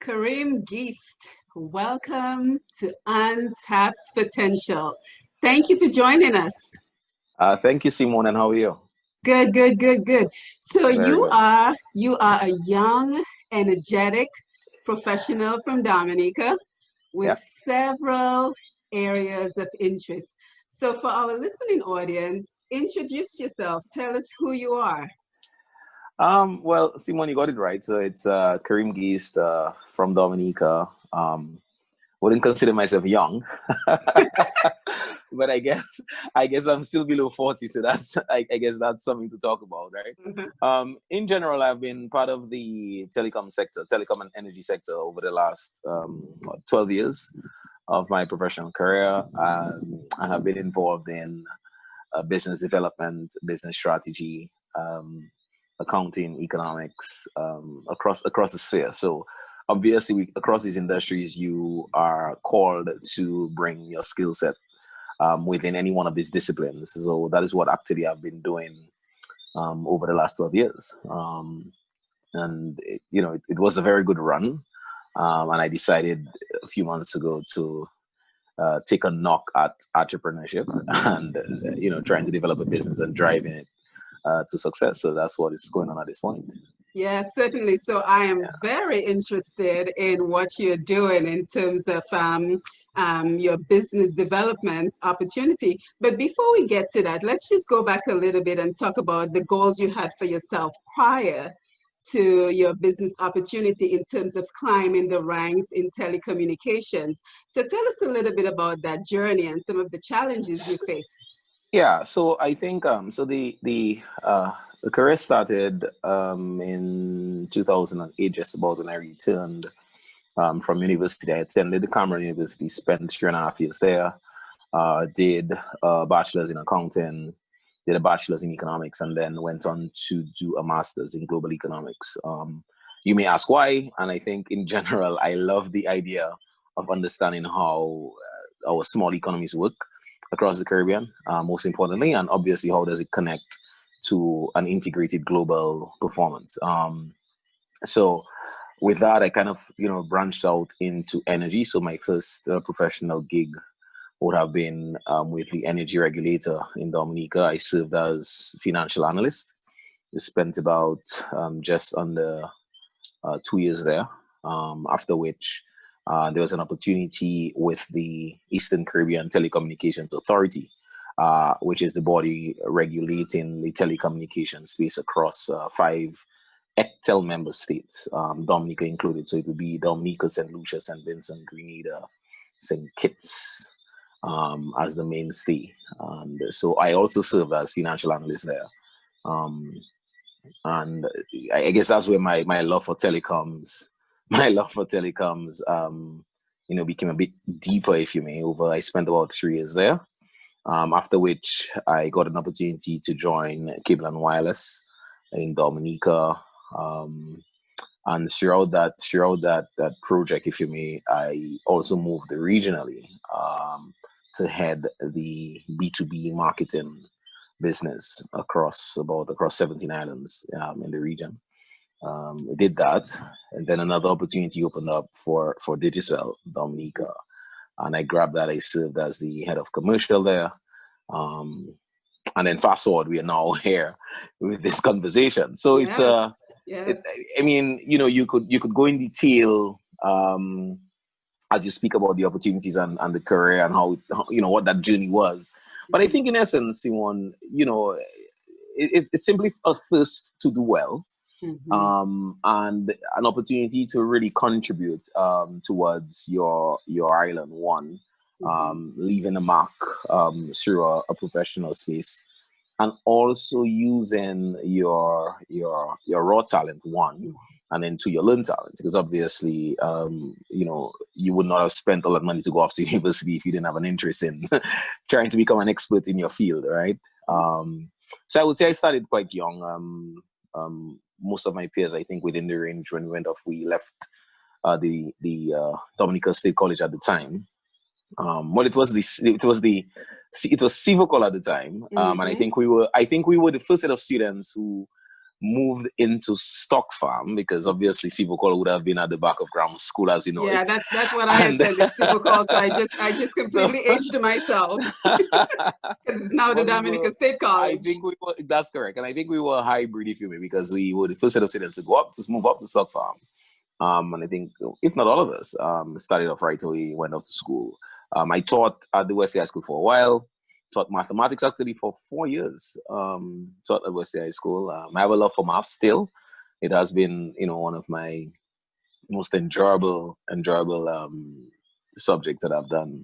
Kareem Guiste, welcome to Untapped Potential. Thank you for joining us. Thank you, Simone, and how are you? Good, good, good, good. So Very you good. are you are a young, energetic professional from Dominica with Yeah. several areas of interest. So for our listening audience, introduce yourself. Tell us who you are. Well, Simone, you got it right. So it's Kareem Guiste from Dominica. Wouldn't consider myself young, but I guess I'm still below 40. So I guess that's something to talk about, right? In general, I've been part of the telecom and energy sector over the last 12 years of my professional career. I have been involved in business development, business strategy, accounting, economics, across the sphere. So obviously, across these industries, you are called to bring your skill set within any one of these disciplines. So that is what actually I've been doing over the last 12 years. And it was a very good run. And I decided a few months ago to take a knock at entrepreneurship and trying to develop a business and driving it to success. So that's what is going on at this point. Yes, certainly. So I am Yeah. very interested in what you're doing in terms of your business development opportunity. But before we get to that, let's just go back a little bit and talk about the goals you had for yourself prior to your business opportunity in terms of climbing the ranks in telecommunications. So tell us a little bit about that journey and some of the challenges you faced. Yeah, so I think the career started in 2008, just about when I returned from university. I attended the Cameron University, spent 3.5 years there, did a bachelor's in accounting, did a bachelor's in economics, and then went on to do a master's in global economics. You may ask why, and I think in general, I love the idea of understanding how our small economies work across the Caribbean, most importantly, and obviously how does it connect to an integrated global performance. So with that, I kind of branched out into energy. So my first professional gig would have been with the energy regulator in Dominica. I served as financial analyst. I spent about just under 2 years there. After which there was an opportunity with the Eastern Caribbean Telecommunications Authority, which is the body regulating the telecommunications space across 5 ECTEL member states, Dominica included. So it would be Dominica, St. Lucia, St. Vincent, Grenada, St. Kitts as the mainstay. So I also served as financial analyst there. Um, and I guess that's where my love for telecoms, my love for telecoms, became a bit deeper, if you may. I spent about 3 years there. After which I got an opportunity to join Cable and Wireless in Dominica. And throughout that project, if you may, I also moved regionally to head the B2B marketing business across 17 islands in the region. We did that, and then another opportunity opened up for Digicel Dominica, and I grabbed that. I served as the head of commercial there. Um, and then fast forward, we are now here with this conversation. So Yes, it's yes. I mean, you could go in detail as you speak about the opportunities and the career and how what that journey was. But I think in essence, Simon, it's simply a thirst to do well, Mhm. and an opportunity to really contribute towards your island one, Mhm. leaving a mark through a professional space, and also using your raw talent one, and then two, your learned talent, because obviously you would not have spent all that money to go off to university if you didn't have an interest in trying to become an expert in your field, right? So I would say I started quite young. Most of my peers, I think, within the range when we went off, we left the Dominica State College at the time. Well, it was Civil at the time, and Mhm. I think we were the first set of students who moved into stock farm because obviously Sivokol would have been at the back of grammar school as you know Yeah, it. that's what I And attended, Civil. So I just so, completely aged myself because it's now the but we were, Dominica State I College. think we were, that's correct. And I think we were a hybrid, if you may, because we were the first set of students to move up to stock farm. And I think, if not all of us, started off right away, went off to school. I taught at the Wesley High School for a while, taught mathematics actually for 4 years, taught at Wesley High School. I have a love for math still. It has been, one of my most enjoyable subject that I've done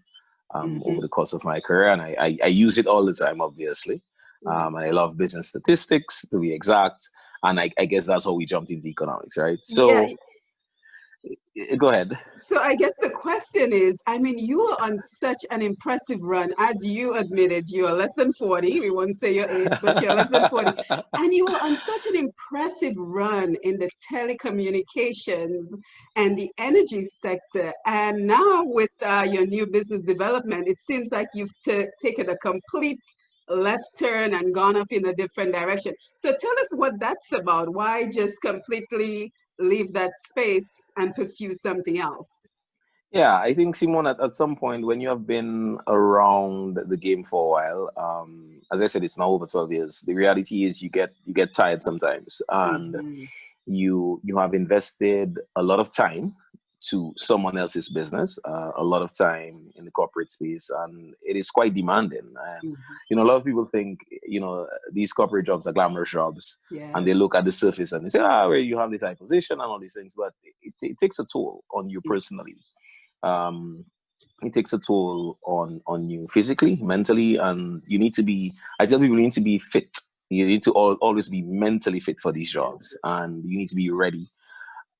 over the course of my career. And I use it all the time, obviously. And I love business statistics, to be exact. And I guess that's how we jumped into economics, right? Yeah. So go ahead. So I guess the question is, I mean, you are on such an impressive run. As you admitted, you are less than 40. We won't say your age, but you're less than 40. And you are on such an impressive run in the telecommunications and the energy sector. And now with your new business development, it seems like you've taken a complete left turn and gone off in a different direction. So tell us what that's about. Why just completely leave that space and pursue something else? Yeah, I think Simon, at some point when you have been around the game for a while, as I said, it's now over 12 years. The reality is you get tired sometimes, and you have invested a lot of time to someone else's business, a lot of time in the corporate space, and it is quite demanding. A lot of people think, these corporate jobs are glamorous jobs, and they look at the surface and they say, well, you have this high position and all these things, but it takes a toll on you personally. It takes a toll on you physically, mentally, and you need to be, I tell people, you need to be fit. You need to always be mentally fit for these jobs, and you need to be ready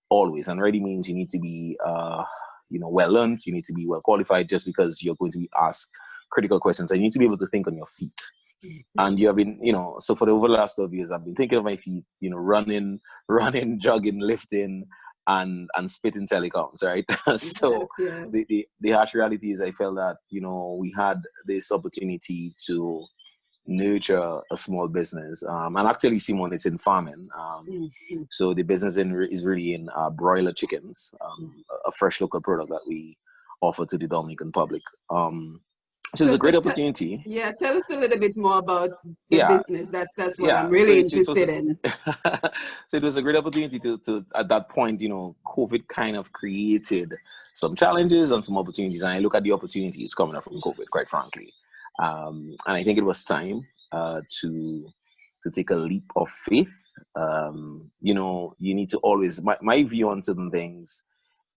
always. And ready means you need to be well learned, you need to be well qualified, just because you're going to be asked critical questions, and you need to be able to think on your feet. And you have been, so for over the last 12 years, I've been thinking on my feet, running, jogging, lifting, and spitting telecoms, right? So Yes. the harsh reality is I felt that, we had this opportunity to nurture a small business. And actually, Simon, it's in farming. So the business is really in broiler chickens, a fresh local product that we offer to the Dominican public. So it's a great opportunity. Tell us a little bit more about the business. That's what I'm So really interested in. So it was a great opportunity to at that point, COVID kind of created some challenges and some opportunities. And I look at the opportunities coming up from COVID, quite frankly. And I think it was time to take a leap of faith. You need to always, my view on certain things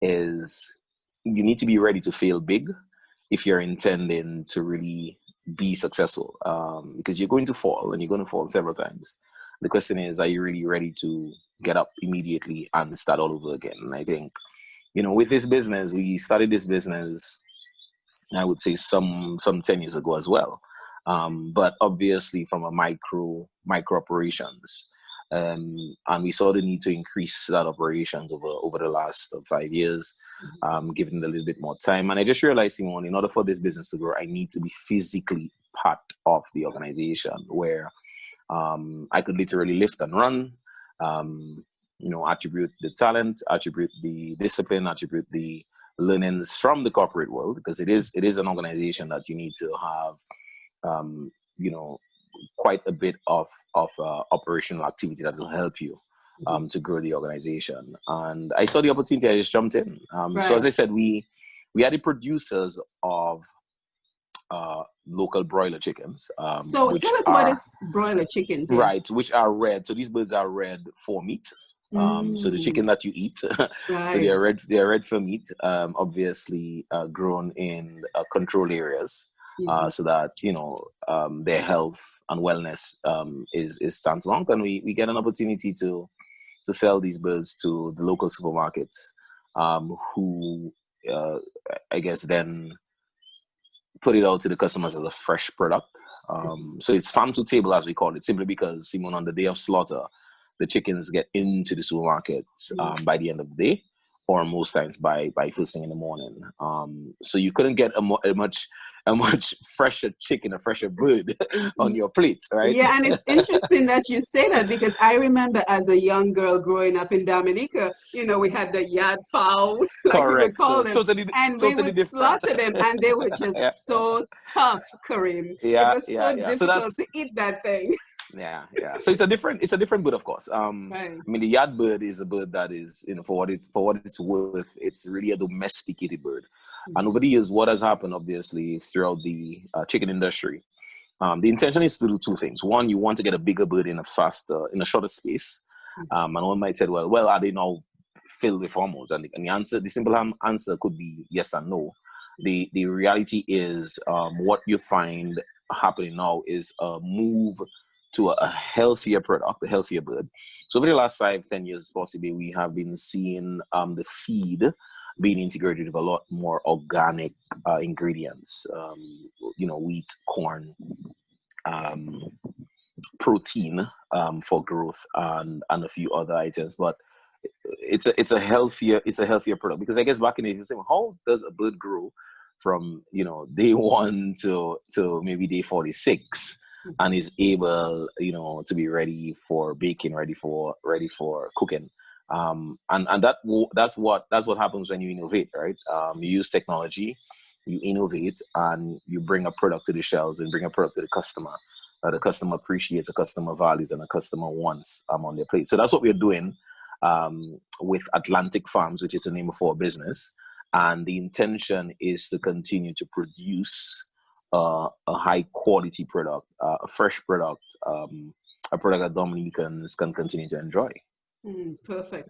is you need to be ready to fail big if you're intending to really be successful, because you're going to fall, and you're going to fall several times. The question is, are you really ready to get up immediately and start all over again? And I think, with this business, we started this business, I would say some 10 years ago as well. But obviously from a micro operations. And we saw the need to increase that operations over the last 5 years, giving it a little bit more time. And I just realized, Simone, in order for this business to grow, I need to be physically part of the organization where I could literally lift and run, attribute the talent, attribute the discipline, attribute the learnings from the corporate world, because it is an organization that you need to have, quite a bit of operational activity that will help you to grow the organization. And I saw the opportunity, I just jumped in. So as I said, we are the producers of local broiler chickens. So tell us what is broiler chickens. Right, which are red. So these birds are red for meat. So the chicken that you eat, so they are red for meat, obviously grown in controlled areas, so that their health and wellness is tantamount, and we get an opportunity to sell these birds to the local supermarkets, who I guess then put it out to the customers as a fresh product. So it's farm to table, as we call it, simply because, Simon, on the day of slaughter, the chickens get into the supermarkets by the end of the day, or most times by first thing in the morning. So you couldn't get a much fresher chicken, a fresher bird on your plate, right? Yeah, and it's interesting that you say that because I remember as a young girl growing up in Dominica, we had the yard fowls, like we would Correct. call So them, and we totally would different. slaughter them, and they were Yeah, just so tough, Kareem. It yeah, was yeah, so yeah. So difficult that's to eat that thing. yeah. So it's a different bird, of course. Right. I mean, the yard bird is a bird that is, for what it's worth, it's really a domesticated bird. And over the years, what has happened, obviously, throughout the chicken industry, the intention is to do two things. One, you want to get a bigger bird in a shorter space. And one might say, well, are they now filled with hormones? And the simple answer could be yes and no. The reality is, what you find happening now is a move to a healthier product, a healthier bird. So over the last 5-10 years, possibly, we have been seeing the feed being integrated with a lot more organic ingredients, wheat, corn, um, protein for growth, and a few other items. But it's a healthier product, because I guess back in the day, you say, well, how does a bird grow from day one to maybe day 46 and is able to be ready for baking, ready for cooking. And that's what happens when you innovate, right? You use technology, you innovate, and you bring a product to the shelves and bring a product to the customer. The customer appreciates, the customer values, and the customer wants on their plate. So that's what we're doing with Atlantic Farms, which is the name of our business. And the intention is to continue to produce a high quality product, a fresh product, a product that Dominicans can continue to enjoy. Perfect.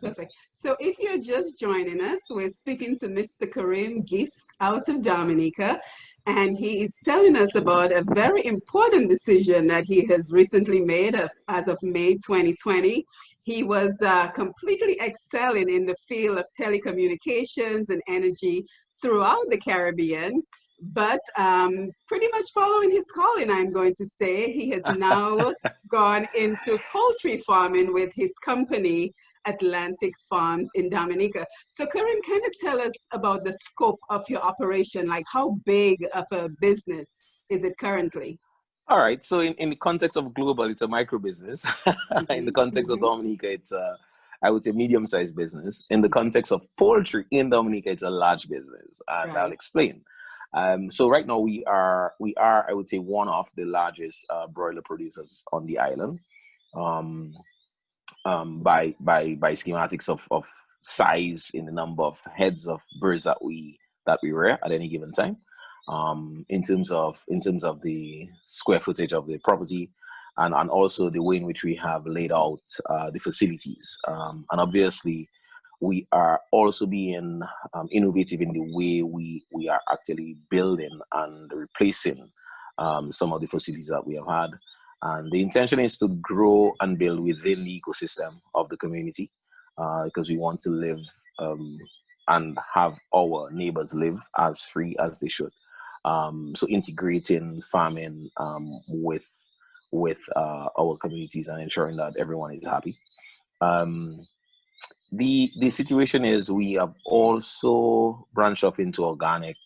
So if you're just joining us, we're speaking to Mr. Kareem Guiste out of Dominica, and he is telling us about a very important decision that he has recently made as of May 2020. He was completely excelling in the field of telecommunications and energy throughout the Caribbean. But pretty much following his calling, I'm going to say, he has now gone into poultry farming with his company, Atlantic Farms in Dominica. So Kareem, kind of tell us about the scope of your operation, like how big of a business is it currently? All right. So in the context of global, it's a micro business. In the context of Mhm. Dominica, it's I would say medium-sized business. In the context of poultry in Dominica, it's a large business, and I'll Right. explain. So right now we are, I would say, one of the largest broiler producers on the island. Um, by schematics of size in the number of heads of birds that we rear at any given time, in terms of the square footage of the property, and also the way in which we have laid out the facilities, and obviously we are also being innovative in the way we are actually building and replacing some of the facilities that we have had. And the intention is to grow and build within the ecosystem of the community, because we want to live and have our neighbors live as free as they should. So integrating farming with our communities and ensuring that everyone is happy. Um, the situation is we have also branched off into organic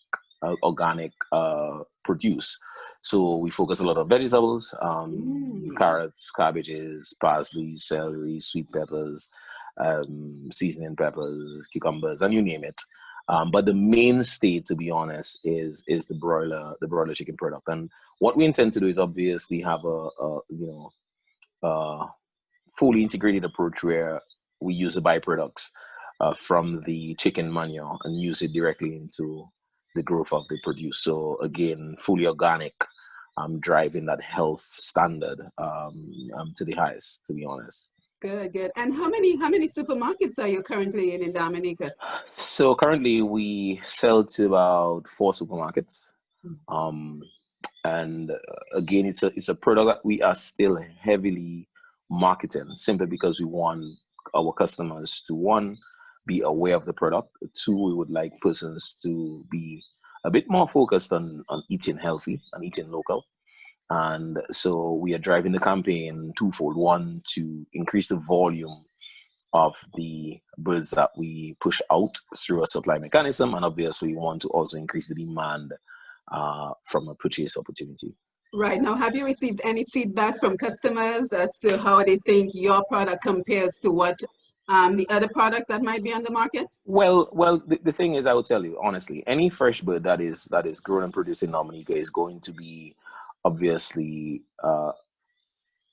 produce. So we focus a lot on vegetables, Mm. carrots, cabbages, parsley, celery, sweet peppers, seasoning peppers, cucumbers, and you name it. But the mainstay, to be honest, is the broiler chicken product. And what we intend to do is obviously have a fully integrated approach where we use the byproducts from the chicken manure and use it directly into the growth of the produce. So again, fully organic, driving that health standard to the highest, to be honest. Good. And how many supermarkets are you currently in Dominica? So currently we sell to about 4 supermarkets. Um, and again, it's a product that we are still heavily marketing, simply because we want our customers to, one, be aware of the product. Two, we would like persons to be a bit more focused on eating healthy and eating local. And so we are driving the campaign twofold: one, to increase the volume of the birds that we push out through a supply mechanism, and obviously we want to also increase the demand from a purchase opportunity. Right. Now, have you received any feedback from customers as to how they think your product compares to what the other products that might be on the market? Well, the thing is, I will tell you honestly, any fresh bird that is grown and produced in Dominica is going to be obviously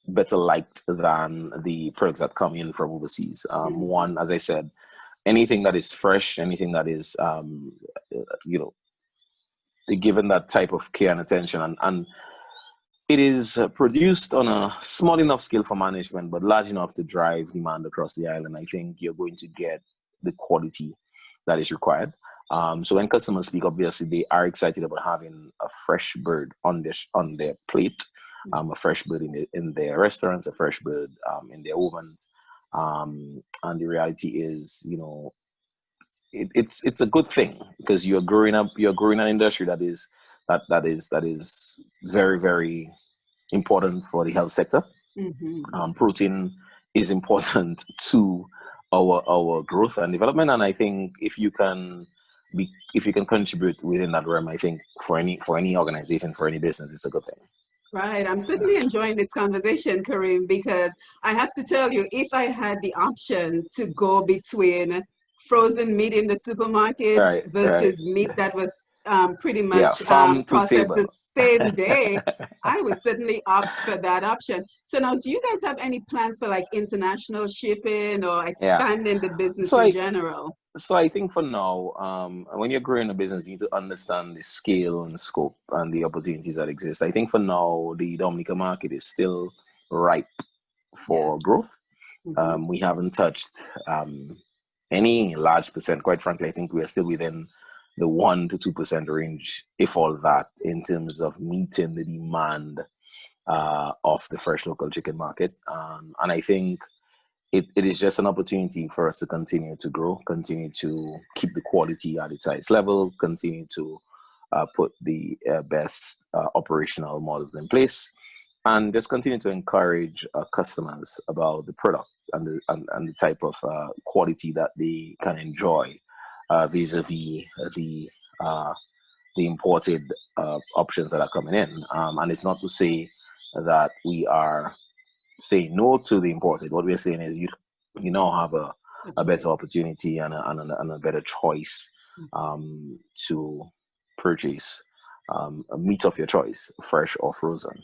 better liked than the products that come in from overseas. One, as I said, anything that is fresh, anything that is given that type of care and attention, and it is produced on a small enough scale for management, but large enough to drive demand across the island. I think you're going to get the quality that is required. So when customers speak, obviously they are excited about having a fresh bird on their plate, a fresh bird in their restaurants, a fresh bird in their ovens. And the reality is, it's a good thing, because you're growing an industry that is very, very important for the health sector. Protein is important to our growth and development, and I think if you can contribute within that realm, I think for any organization, for any business, it's a good thing. Right. I'm certainly enjoying this conversation, Kareem, because I have to tell you, if I had the option to go between frozen meat in the supermarket versus meat that was pretty much processed the same day, I would certainly opt for that option. So now, do you guys have any plans for like international shipping or expanding the business in general? So I think for now, when you're growing a business, you need to understand the scale and scope and the opportunities that exist. I think for now, the Dominica market is still ripe for growth. We haven't touched any large percent. Quite frankly, I think we are still within the 1% to 2% range, if all that, in terms of meeting the demand of the fresh local chicken market. And I think it is just an opportunity for us to continue to grow, continue to keep the quality at its highest level, continue to put the best operational models in place, and just continue to encourage customers about the product and the type of quality that they can enjoy vis-a-vis the imported options that are coming in. And it's not to say that we are saying no to the imported. What we're saying is you now have a better opportunity and a better choice to purchase a meat of your choice, fresh or frozen.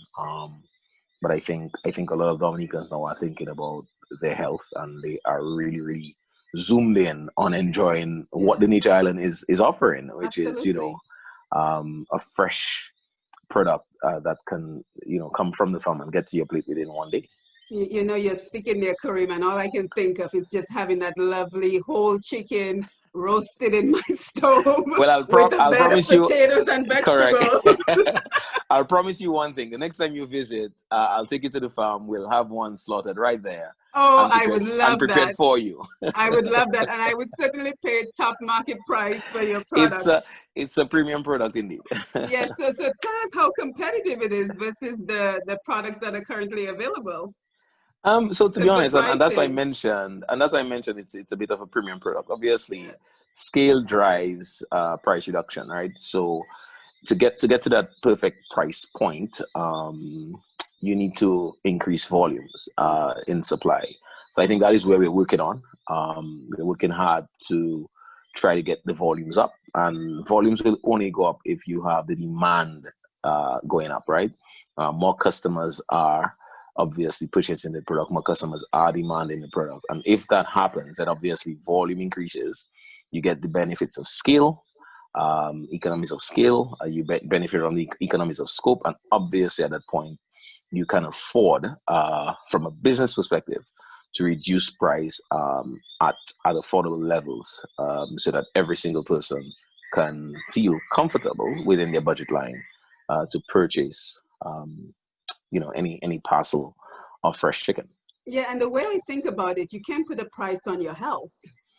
But I think a lot of Dominicans now are thinking about their health, and they are really, really zoomed in on enjoying what the Nature Island is offering, which is a fresh product that can come from the farm and get to your plate within one day. You're speaking there, Kareem, and all I can think of is just having that lovely whole chicken roasted in my stove with a bed of potatoes and vegetables. Correct. I'll promise you one thing. The next time you visit, I'll take you to the farm. We'll have one slaughtered right there. Oh, I would love and prepared that. for you. I would love that. And I would certainly pay top market price for your product. It's a premium product indeed. Yes. So tell us how competitive it is versus the products that are currently available. So to be honest, and that's why I mentioned, it's a bit of a premium product. Obviously, scale drives price reduction, right? So to get to that perfect price point, you need to increase volumes in supply. So I think that is where we're working on. We're working hard to try to get the volumes up, and volumes will only go up if you have the demand going up, right? More customers are obviously purchasing the product, more customers are demanding the product. And if that happens, then obviously volume increases. You get the benefits of scale, economies of scale, you benefit from the economies of scope. And obviously at that point, you can afford, from a business perspective, to reduce price at affordable levels so that every single person can feel comfortable within their budget line to purchase any parcel of fresh chicken. Yeah, and the way I think about it, you can't put a price on your health,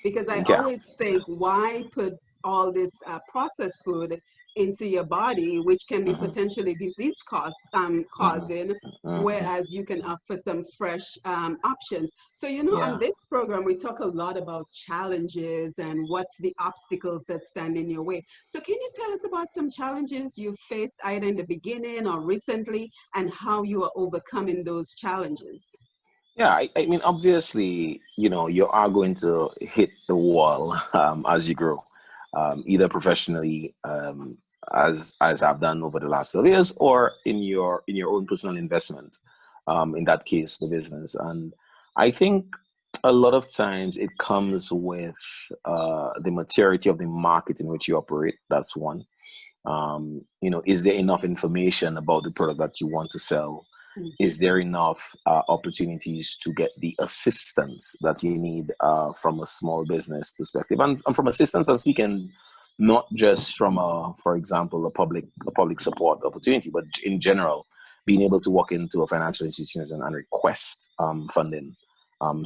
because I always think, why put all this processed food into your body, which can be Mhm. potentially Mhm. causing, Mhm. whereas you can offer some fresh options. So, on Yeah. this program, we talk a lot about challenges and what's the obstacles that stand in your way. So, can you tell us about some challenges you faced either in the beginning or recently, and how you are overcoming those challenges? Yeah, I mean, obviously, you are going to hit the wall as you grow, either professionally, as I've done over the last 12 years, or in your own personal investment. In that case, the business, and I think a lot of times it comes with the maturity of the market in which you operate. That's one. Is there enough information about the product that you want to sell? Mhm. Is there enough opportunities to get the assistance that you need from a small business perspective? And from assistance, I'm speaking not just from for example, a public support opportunity, but in general, being able to walk into a financial institution and request funding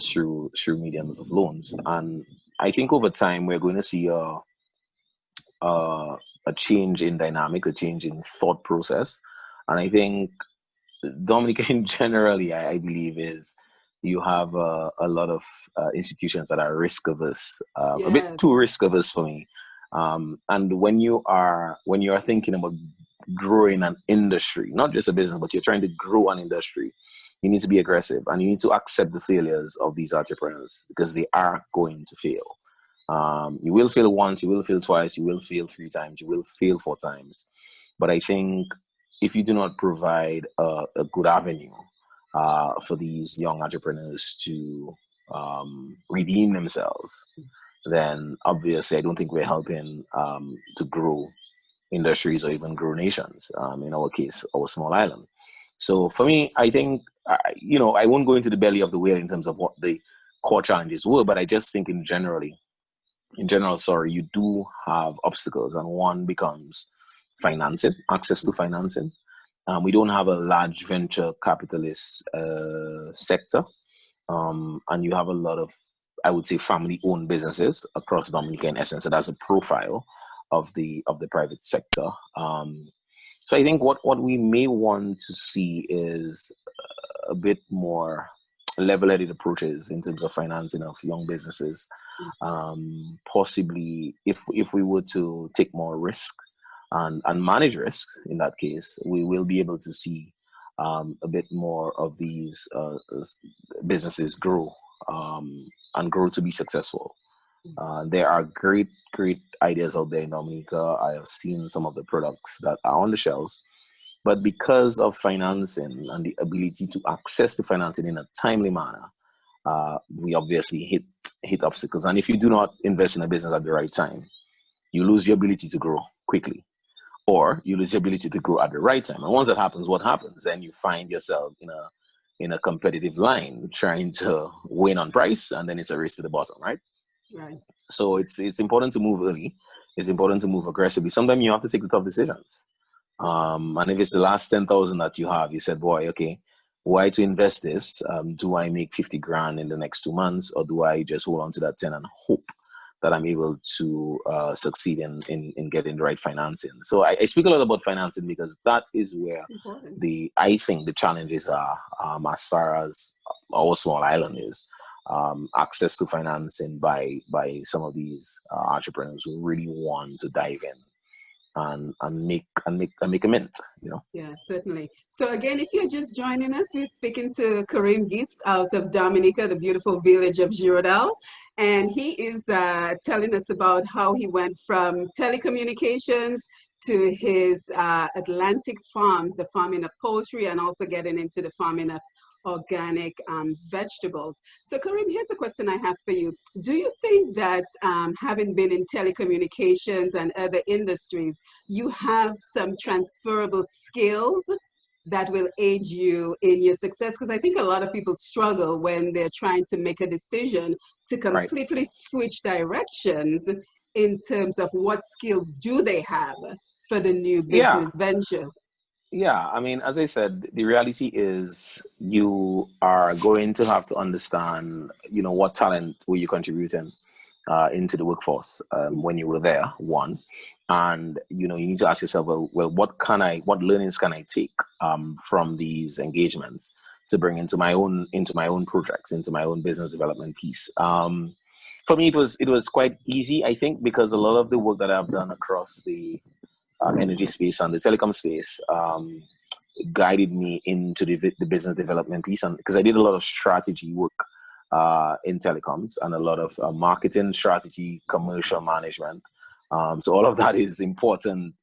through mediums of loans. And I think over time we're going to see uh, a change in dynamics, a change in thought process. And I think Dominica, in generally, I believe, is you have a lot of institutions that are risk averse, a bit too Yes. risk averse for me. And when you are thinking about growing an industry, not just a business, but you're trying to grow an industry, you need to be aggressive and you need to accept the failures of these entrepreneurs because they are going to fail. You will fail once, you will fail twice, you will fail three times, you will fail four times. But I think if you do not provide a good avenue for these young entrepreneurs to redeem themselves, then obviously I don't think we're helping to grow industries or even grow nations. In our case, our small island. So for me, I think I won't go into the belly of the whale in terms of what the core challenges were, but I just think in general, sorry, you do have obstacles, and one becomes financing, access to financing. We don't have a large venture capitalist sector, and you have a lot of, I would say, family-owned businesses across Dominica in essence. So that's a profile of the private sector. So I think what we may want to see is a bit more level-headed approaches in terms of financing of young businesses. Possibly, if we were to take more risk and manage risks, in that case, we will be able to see a bit more of these businesses grow and grow to be successful. There are great, great ideas out there in Dominica. I have seen some of the products that are on the shelves, but because of financing and the ability to access the financing in a timely manner, we obviously hit obstacles. And if you do not invest in a business at the right time, you lose your ability to grow quickly, or you lose your ability to grow at the right time. And once that happens, what happens? Then you find yourself in a competitive line trying to win on price, and then it's a race to the bottom, right? Right. So it's important to move early. It's important to move aggressively. Sometimes you have to take the tough decisions. And if it's the last 10,000 that you have, you said, boy, okay, why to invest this? Do I make 50 grand in the next 2 months, or do I just hold on to that 10 and hope that I'm able to succeed in getting the right financing? So I speak a lot about financing because that is where It's important. I think the challenges are, as far as our small island is. Access to financing by some of these entrepreneurs who really want to dive in and make a mint. Yeah, certainly. So again, if you're just joining us, we're speaking to Kareem Guiste out of Dominica, the beautiful village of Girardal. And he is telling us about how he went from telecommunications to his Atlantic farms, the farming of poultry, and also getting into the farming of organic vegetables. So Kareem, here's a question I have for you. Do you think that having been in telecommunications and other industries, you have some transferable skills that will aid you in your success? Because I think a lot of people struggle when they're trying to make a decision to Right. completely switch directions in terms of what skills do they have for the new Yeah. business venture. Yeah. I mean, as I said, the reality is you are going to have to understand, what talent were you contributing. into the workforce when you were there, one. And you need to ask yourself, well, what learnings can I take from these engagements to bring into my own projects, into my own business development piece. For me, it was quite easy, I think, because a lot of the work that I've done across the energy space and the telecom space guided me into the business development piece, and because I did a lot of strategy work in telecoms and a lot of marketing strategy, commercial management. So all of that is important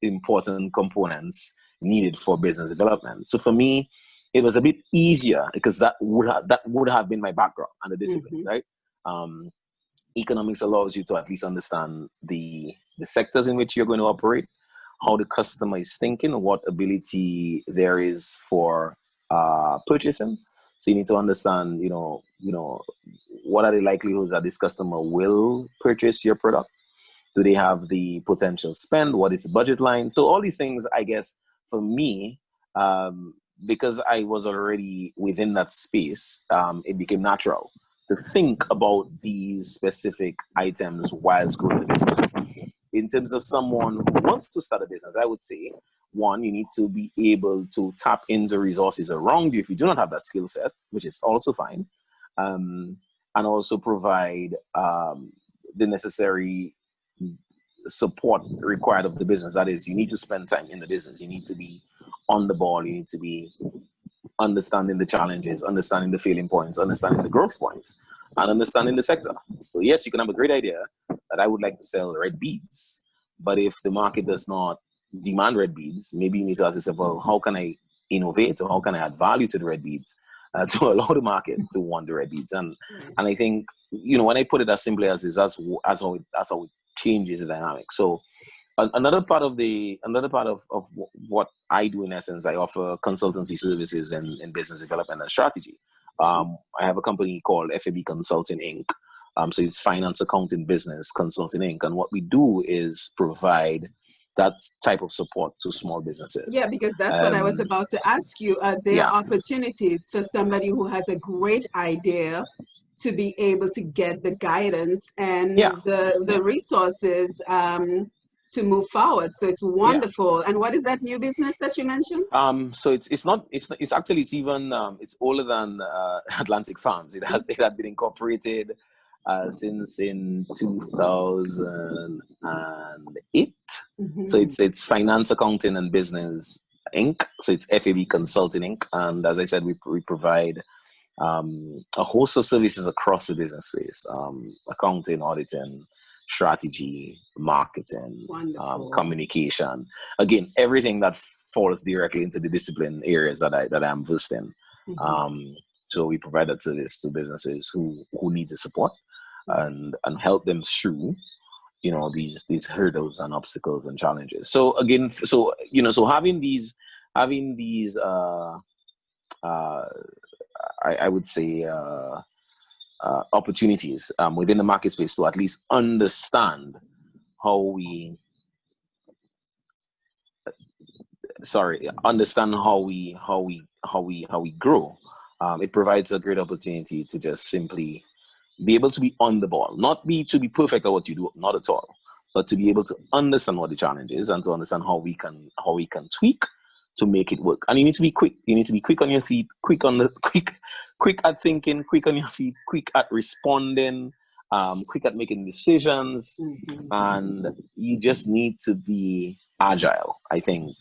components needed for business development. So for me, it was a bit easier because that would have been my background and the discipline, right? Economics allows you to at least understand the sectors in which you're going to operate, how the customer is thinking, what ability there is for purchasing. So you need to understand, what are the likelihoods that this customer will purchase your product? Do they have the potential spend? What is the budget line? So all these things, I guess, for me, because I was already within that space, it became natural to think about these specific items whilst growing the business. In terms of someone who wants to start a business, I would say, one, you need to be able to tap into resources around you if you do not have that skill set, which is also fine, and also provide the necessary support required of the business. That is, you need to spend time in the business. You need to be on the ball. You need to be understanding the challenges, understanding the failing points, understanding the growth points, and understanding the sector. So yes, you can have a great idea that I would like to sell red beads, but if the market does not demand red beads, maybe you need to ask yourself, well, how can I innovate, or how can I add value to the red beads to allow the market to want the red beads? And I think, when I put it as simply as is, that's how it changes the dynamic. So another part of what I do, in essence, I offer consultancy services in business development and strategy. I have a company called FAB Consulting Inc. So it's Finance, Accounting, Business Consulting Inc. And what we do is provide that type of support to small businesses. Yeah, because that's what I was about to ask you. Are there opportunities for somebody who has a great idea to be able to get the guidance and the resources to move forward? So it's wonderful. And what is that new business that you mentioned? So it's older than Atlantic Farms. It had been incorporated since in 2008. So it's Finance, Accounting, and Business Inc. So it's FAB Consulting Inc. And as I said, we provide a host of services across the business space: accounting, auditing, strategy, marketing, communication. Again, everything that falls directly into the discipline areas that I'm versed in. So we provide that service to businesses who need the support and help them through, these hurdles and obstacles and challenges. So again, so having these I would say opportunities within the market space to at least understand how we grow. It provides a great opportunity to just simply be able to be on the ball, not to be perfect at what you do, not at all, but to be able to understand what the challenge is and to understand how we can tweak to make it work. And you need to be quick. You need to be quick on your feet, quick at thinking, quick on your feet, quick at responding, quick at making decisions, and you just need to be agile. I think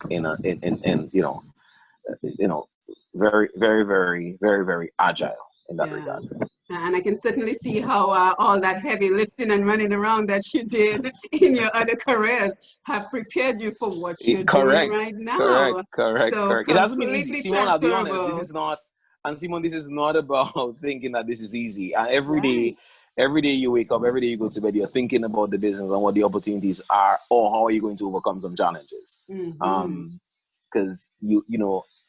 very, very, very, very, very agile in that regard. And I can certainly see how all that heavy lifting and running around that you did in your other careers have prepared you for what you're doing right now. Correct. It hasn't been easy. Simon, I'll be honest, this is not about thinking that this is ezy. Every day you wake up, every day you go to bed, you're thinking about the business and what the opportunities are, or how are you going to overcome some challenges. Because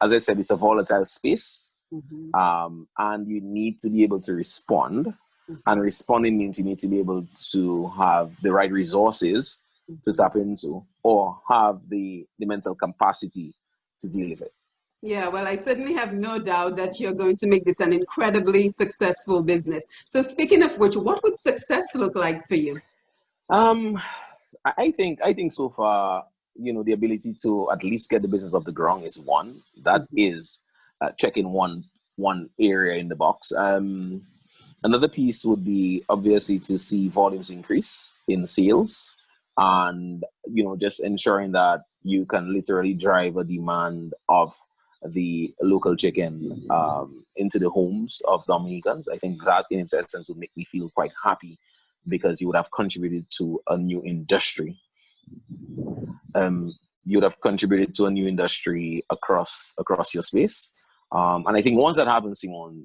as I said, it's a volatile space. And you need to be able to respond. And responding means you need to be able to have the right resources to tap into, or have the mental capacity to deal with it. Yeah, well, I certainly have no doubt that you're going to make this an incredibly successful business. So, speaking of which, what would success look like for you? Um, I think so far, the ability to at least get the business off the ground is one. That Mhm. is checking one area in the box. Another piece would be obviously to see volumes increase in sales, and just ensuring that you can literally drive a demand of the local chicken into the homes of Dominicans. I think that in its essence would make me feel quite happy because you would have contributed to a new industry. Um, you would have contributed to a new industry across your space. And I think once that happens, Simon,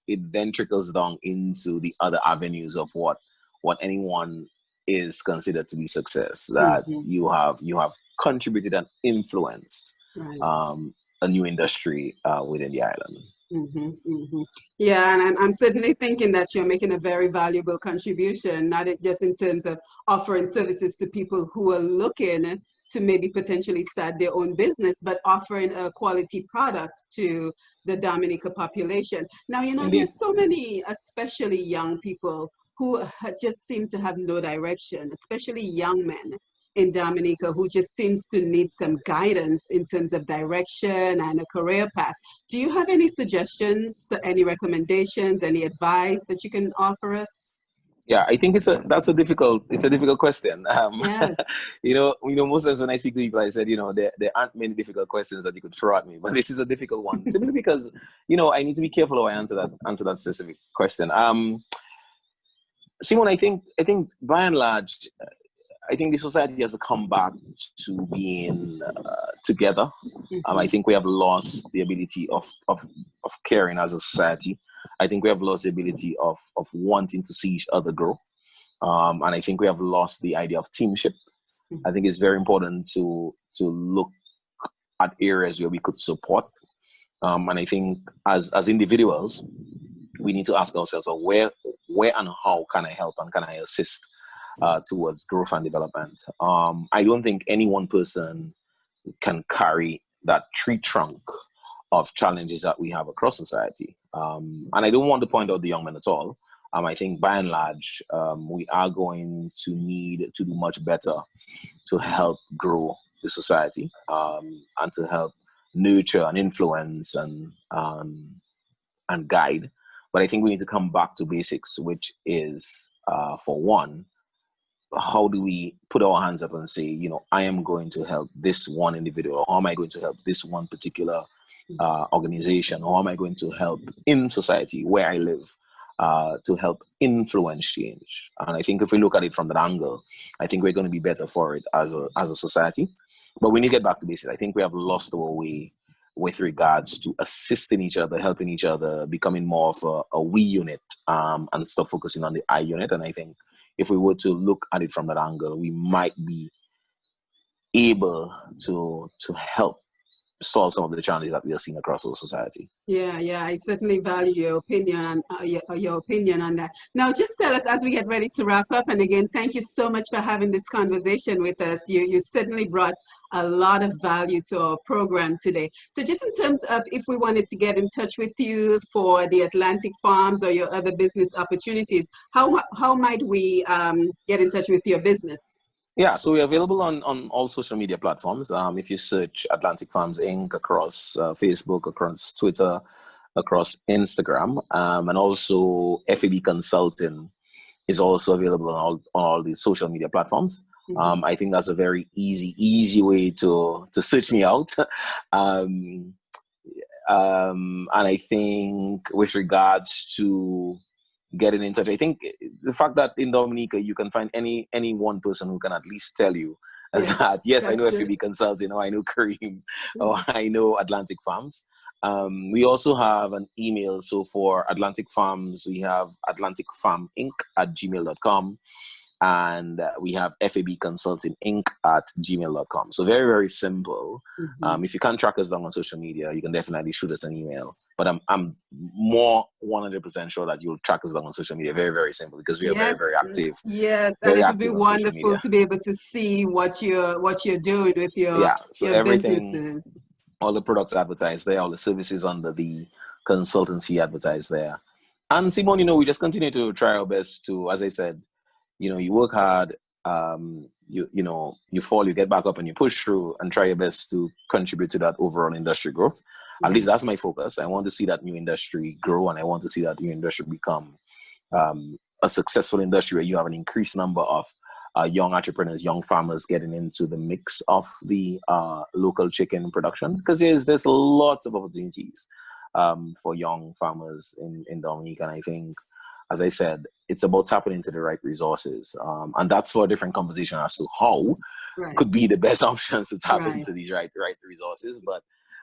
it then trickles down into the other avenues of what anyone is considered to be success. That Mhm. you have contributed and influenced Right. a new industry within the island. Yeah, and I'm certainly thinking that you're making a very valuable contribution, not just in terms of offering services to people who are looking to maybe potentially start their own business, but offering a quality product to the Dominica population. Now, Indeed. there's so many, especially young people, who just seem to have no direction, especially young men in Dominica who just seems to need some guidance in terms of direction and a career path. Do you have any suggestions, any recommendations, any advice that you can offer us? Yeah, I think it's a difficult question. Yes. Most times when I speak to people, I said, there aren't many difficult questions that you could throw at me, but this is a difficult one, simply because, I need to be careful how I answer that specific question. Simon, I think by and large, I think the society has to come back to being together. I Mhm. think we have lost the ability of caring as a society. I think we have lost the ability of wanting to see each other grow. And I think we have lost the idea of teamship. I think it's very important to look at areas where we could support. And I think as individuals, we need to ask ourselves, where and how can I help and can I assist towards growth and development? I don't think any one person can carry that tree trunk of challenges that we have across society. And I don't want to point out the young men at all. I think by and large, we are going to need to do much better to help grow the society, and to help nurture and influence and guide. But I think we need to come back to basics, which is, for one, how do we put our hands up and say, I am going to help this one individual? How am I going to help this one particular organization? How am I going to help in society where I live to help influence change? And I think if we look at it from that angle, I think we're going to be better for it as a society. But we need to get back to basics. I think we have lost our way with regards to assisting each other, helping each other, becoming more of a we unit, and stop focusing on the I unit. And I think if we were to look at it from that angle, we might be able to help solve some of the challenges that we are seeing across our society. Yeah, I certainly value your opinion, your opinion on that. Now, just tell us as we get ready to wrap up. And again, thank you so much for having this conversation with us. You certainly brought a lot of value to our program today. So, just in terms of if we wanted to get in touch with you for the Atlantic Farms or your other business opportunities, how might we get in touch with your business? Yeah, so we're available on all social media platforms. If you search Atlantic Farms Inc. across Facebook, across Twitter, across Instagram, and also FAB Consulting is also available on all these social media platforms. Mhm. I think that's a very easy way to search me out. um, and I think with regards to getting in touch, I think the fact that in Dominica you can find any one person who can at least tell you that Yes, yes, I know that's true. FEB Consulting, or I know Kareem, or I know Atlantic Farms. We also have an email. So for Atlantic Farms, we have atlanticfarminc@gmail.com, and we have FAB Consulting Inc. @gmail.com. So very, very simple. Mhm. If you can't track us down on social media, you can definitely shoot us an email. But I'm more 100% sure that you'll track us down on social media. Very, very simple, because we are very, Yes, very active, yes, and very it would be active on social wonderful media. to be able to see what you're doing with Yeah. So your everything, businesses. all the products advertised there, all the services under the consultancy advertised there. And Simone, we just continue to try our best to, as I said, you work hard, you fall, you get back up and you push through and try your best to contribute to that overall industry growth. At least that's my focus. I want to see that new industry grow, and I want to see that new industry become a successful industry where you have an increased number of young entrepreneurs, young farmers getting into the mix of the local chicken production, because there's lots of opportunities for young farmers in Dominica. And I think, as I said, it's about tapping into the right resources. And that's for a different conversation as to how could be the best options to tap into these right resources. But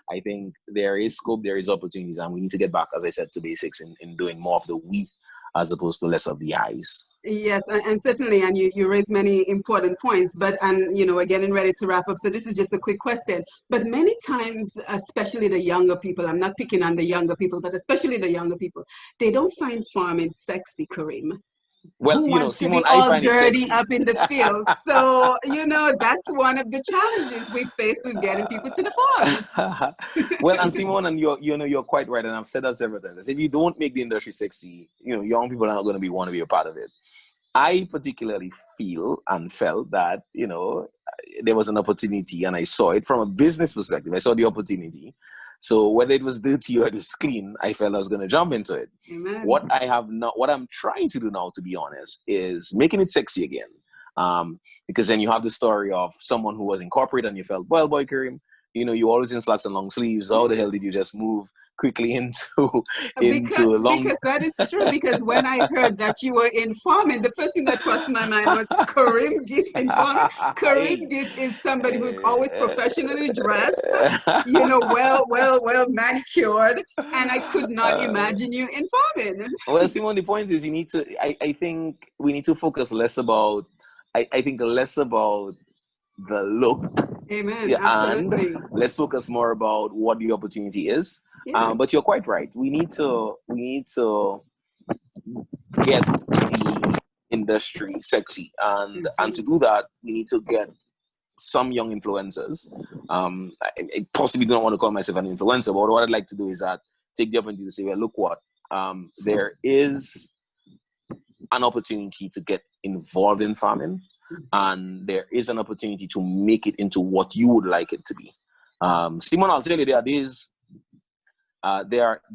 I think there is scope, there is opportunities, and we need to get back, as I said, to basics in doing more of the we as opposed to less of the eyes. Yes, and certainly, and you raise many important points, but, we're getting ready to wrap up, so this is just a quick question. But many times, especially the younger people, I'm not picking on the younger people, but especially the younger people, they don't find farming sexy, Kareem. Well, who wants Simone, to be all dirty up in the field? So, that's one of the challenges we face with getting people to the farms. Well, and Simone, and you're quite right, and I've said that several times. I said, if you don't make the industry want to be a part of it. I particularly feel and felt that, there was an opportunity, and I saw it from a business perspective. I saw the opportunity. So whether it was dirty or it was clean, I felt I was going to jump into it. Amen. What I'm trying to do now, to be honest, is making it sexy again. Because then you have the story of someone who was incorporated and you felt, well, boy, Kareem, you always in slacks and long sleeves. How the hell did you just move quickly into long? Because that is true. Because when I heard that you were in farming, the first thing that crossed my mind was Kareem Guiste in farming. Kareem Guiste is somebody who's always professionally dressed, well manicured, and I could not imagine you in farming. Well, Simone, the point is, I think we need to focus less about. I think less about the look. Amen. Absolutely. And let's focus more about what the opportunity is. Yes. But you're quite right. We need to get the industry sexy, and to do that, we need to get some young influencers. I possibly don't want to call myself an influencer, but what I'd like to do is take the opportunity to say, well, look what there is an opportunity to get involved in farming, and there is an opportunity to make it into what you would like it to be. Simon, I'll tell you, there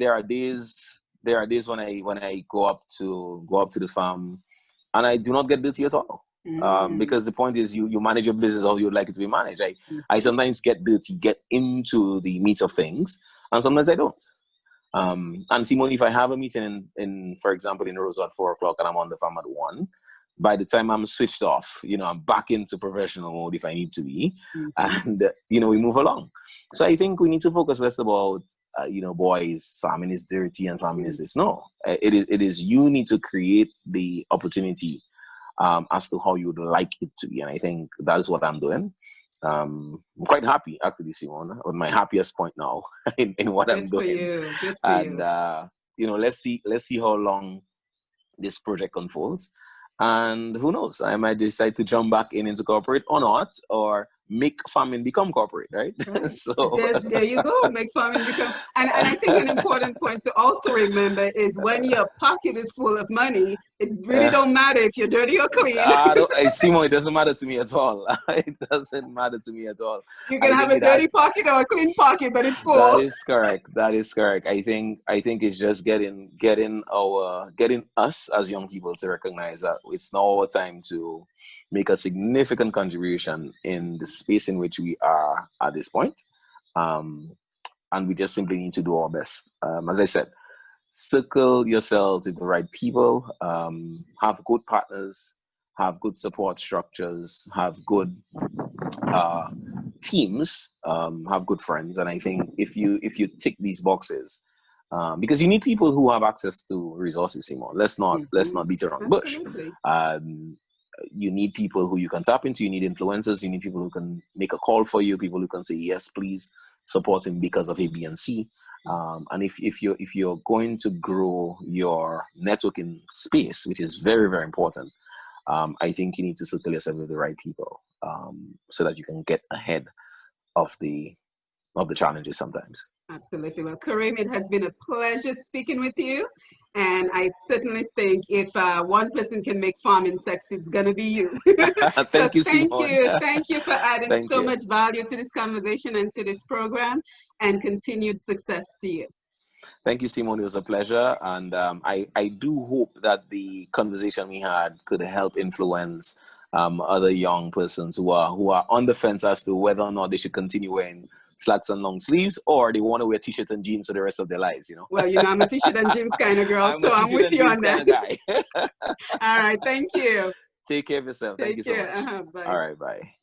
are days when I go up to the farm and I do not get dirty at all. Because the point is, you manage your business how you would like it to be managed. I sometimes get dirty, get into the meat of things, and sometimes I don't. And Simone, if I have a meeting for example, in Rosa at 4:00 and I'm on the farm at 1, by the time I'm switched off, I'm back into professional mode if I need to be, and we move along. So I think we need to focus less about boys, farming is dirty and farming is this. No, it is you need to create the opportunity as to how you would like it to be, and I think that is what I'm doing. I'm quite happy, actually, Simone, on my happiest point now in what I'm doing. Good for you. Let's see how long this project unfolds, and who knows, I might decide to jump back into corporate or not, or make farming become corporate, right? So there you go, make farming become. And I think an important point to also remember is when your pocket is full of money, it really don't matter if you're dirty or clean. Simon, it doesn't matter to me at all. It doesn't matter to me at all. You can have a dirty pocket or a clean pocket, but it's full. That is correct. I think it's just getting us as young people to recognize that it's now our time to make a significant contribution in the space in which we are at this point. And we just simply need to do our best. As I said, circle yourselves with the right people, have good partners, have good support structures, have good teams, have good friends. And I think if you tick these boxes, because you need people who have access to resources, Simon. Let's not beat around the bush. You need people who you can tap into. You need influencers. You need people who can make a call for you. People who can say, yes, please support him because of A, B, and C. And if you're going to grow your networking space, which is very, very important, I think you need to circle yourself with the right people, so that you can get ahead of the the challenges sometimes. Absolutely. Well, Kareem, it has been a pleasure speaking with you. And I certainly think if one person can make farming sexy, it's going to be you. So Thank you, thank Simon. you. Thank you for adding Thank so you. much value to this conversation and to this program, and continued success to you. Thank you, Simon. It was a pleasure. And I do hope that the conversation we had could help influence other young persons who are on the fence as to whether or not they should continue wearing slacks and long sleeves, or they want to wear t-shirts and jeans for the rest of their lives, you know. Well, I'm a t-shirt and jeans kind of girl, I'm a so I'm t-shirt with and you jeans on kind that. of guy. All right. Thank you. Take care of yourself. Thank you Take so care. much. Bye. All right, bye.